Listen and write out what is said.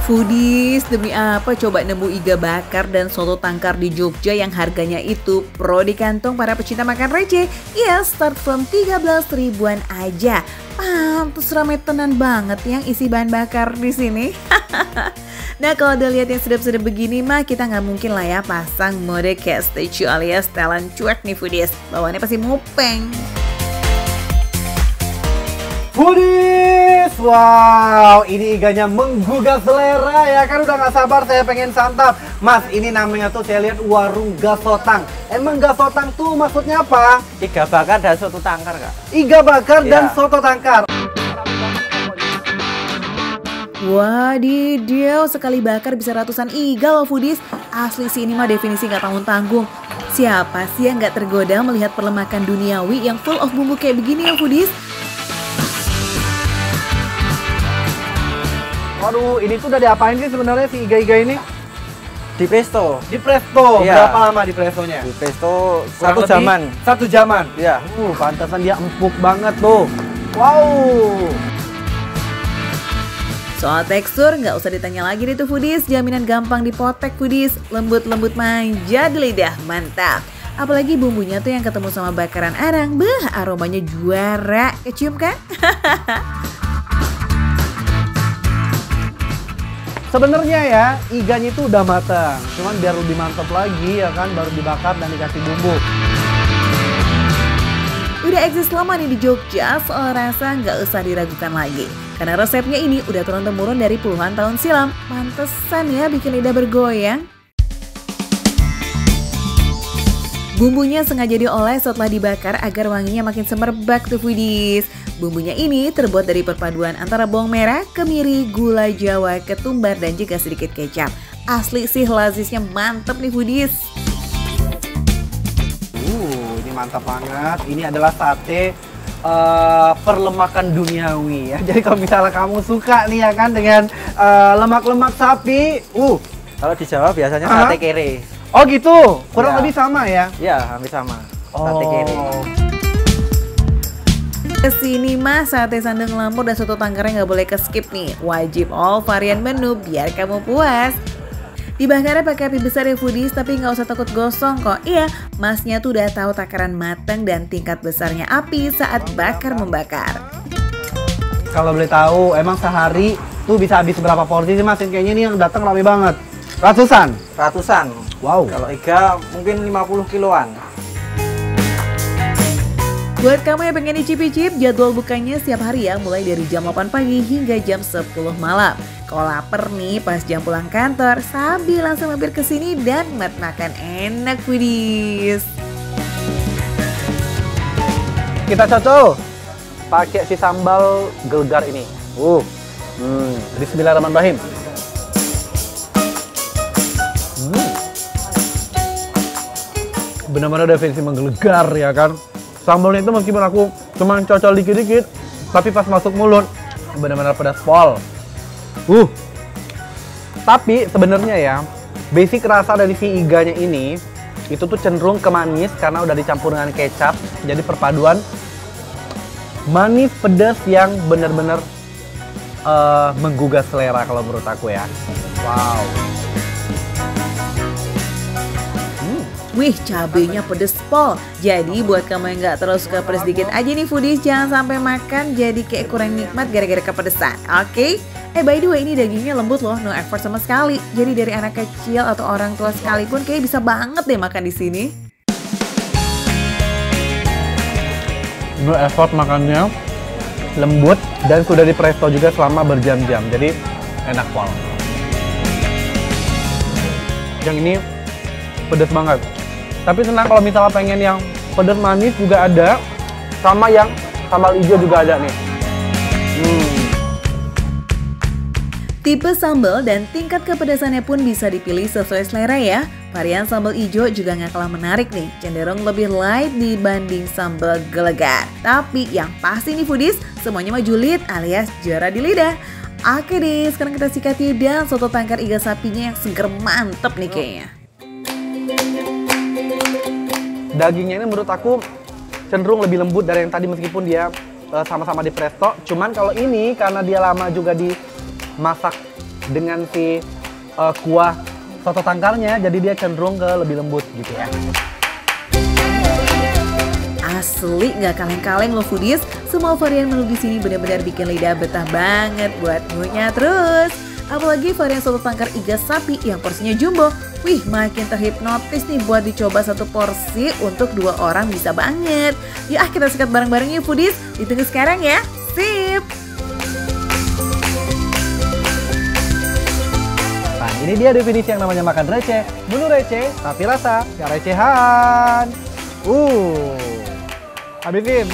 Foodies, demi apa coba nemu iga bakar dan soto tangkar di Jogja yang harganya itu pro di kantong para pecinta makan receh? Ya, start from 13 ribuan aja. Pantes rame tenan banget yang isi bahan bakar di sini. Nah, kalau udah lihat yang sedap-sedap begini mah kita nggak mungkin lah ya pasang mode kayak statue alias talent cuek nih Foodies. Bawaannya pasti mupeng. Foodies, wow, ini iganya menggugah selera ya kan, udah gak sabar saya pengen santap. Mas, ini namanya tuh saya lihat warung gasotang. Emang gasotang tuh maksudnya apa? Iga bakar dan soto tangkar, Kak. Iga bakar dan Iya. soto tangkar. Wadidaw, sekali bakar bisa ratusan iga loh Foodies. Asli sih ini mah definisi gak tanggung-tanggung. Siapa sih yang gak tergoda melihat perlemakan duniawi yang full of bumbu kayak begini ya Foodies? Waduh, ini tuh udah diapain sih sebenarnya si iga-iga ini? Di presto. Di presto, Iya. berapa lama di prestonya? Di presto Kurang satu lebih jaman. 1 jaman? Iya. Pantesan dia empuk banget tuh. Wow. Soal tekstur nggak usah ditanya lagi deh tuh Foodies, jaminan gampang dipotek Foodies, lembut-lembut manja di lidah, mantap. Apalagi bumbunya tuh yang ketemu sama bakaran arang, aromanya juara, kecium kan? Sebenarnya ya, iganya itu udah matang. Cuman biar lebih mantap lagi ya kan, baru dibakar dan dikasih bumbu. Udah eksis lama nih di Jogja, soal rasa nggak usah diragukan lagi. Karena resepnya ini udah turun-temurun dari puluhan tahun silam. Pantesan ya bikin lidah bergoyang. Bumbunya sengaja dioles setelah dibakar agar wanginya makin semerbak tuh Foodies. Bumbunya ini terbuat dari perpaduan antara bawang merah, kemiri, gula jawa, ketumbar, dan juga sedikit kecap. Asli sih lazisnya mantep nih Foodies. Ini mantap banget. Ini adalah sate perlemakan duniawi ya. Jadi kalau misalnya kamu suka nih ya kan dengan lemak-lemak sapi, Kalau di Jawa biasanya sate kere. oh gitu, kurang Iya. lebih sama ya. Iya, hampir sama. Sate kere. Kesini mah sate sandeng lampur dan soto tangkarnya nggak boleh ke skip nih. Wajib all varian menu biar kamu puas. Dibakarnya pakai api besar ya Foodies, tapi nggak usah takut gosong kok. Iya, masnya tuh udah tahu takaran matang dan tingkat besarnya api saat bakar membakar. Kalau boleh tahu, emang sehari tuh bisa habis berapa porsi sih Mas? Kayaknya ini yang datang rame banget. Ratusan? Ratusan. Wow. Kalau iga mungkin 50 kiloan. Buat kamu yang pengen icip-icip, jadwal bukanya setiap hari ya, mulai dari jam 8 pagi hingga jam 10 malam. Kalau lapar nih pas jam pulang kantor, sambil langsung mampir ke sini dan makan enak Foodies. Kita cocol pakai si sambal gelegar ini. Bismillahirrahmanirrahim. Benar-benar definisi menggelegar ya kan. Sambalnya itu meskipun aku cuma cocol dikit-dikit, tapi pas masuk mulut benar-benar pedas pol. Tapi sebenarnya ya, basic rasa dari si iganya ini itu tuh cenderung ke manis karena udah dicampur dengan kecap. Jadi perpaduan manis pedas yang benar-benar menggugah selera kalau menurut aku ya. Wow. Wih, cabenya pedes pol. Jadi buat kamu yang nggak terlalu suka pedes dikit aja nih Foodies, jangan sampai makan jadi kayak kurang nikmat gara-gara kepedesan. Oke? By the way, ini dagingnya lembut loh, no effort sama sekali. Jadi dari anak kecil atau orang tua sekalipun kayak bisa banget deh makan di sini. No effort makannya, lembut dan sudah di presto juga selama berjam-jam. Jadi enak pol. Yang ini pedas banget. Tapi tenang, kalau misalnya pengen yang pedas manis juga ada, sama yang sambal hijau juga ada nih. Tipe sambal dan tingkat kepedasannya pun bisa dipilih sesuai selera ya. Varian sambal hijau juga nggak kalah menarik nih, cenderung lebih light dibanding sambal gelegar. Tapi yang pasti nih Foodies, semuanya mah julid alias juara di lidah. Oke deh, sekarang kita sikat yuk dan soto tangkar iga sapinya yang seger mantep nih kayaknya. Dagingnya ini menurut aku cenderung lebih lembut dari yang tadi meskipun dia sama-sama di presto. Cuman kalau ini karena dia lama juga dimasak dengan si kuah soto tangkarnya, jadi dia cenderung ke lebih lembut gitu ya. Asli nggak kaleng-kaleng loh foodies, semua varian menu di sini benar-benar bikin lidah betah banget buat ngunyah terus. Apalagi varian soto tangkar iga sapi yang porsinya jumbo. Wih, makin terhipnotis nih buat dicoba satu porsi untuk 2 orang bisa banget. Yuk kita sikat bareng-bareng yuk foodies, ditunggu sekarang ya. Sip! Nah, ini dia definisi yang namanya makan receh. Menu receh, tapi rasa gak recehan. Habisin.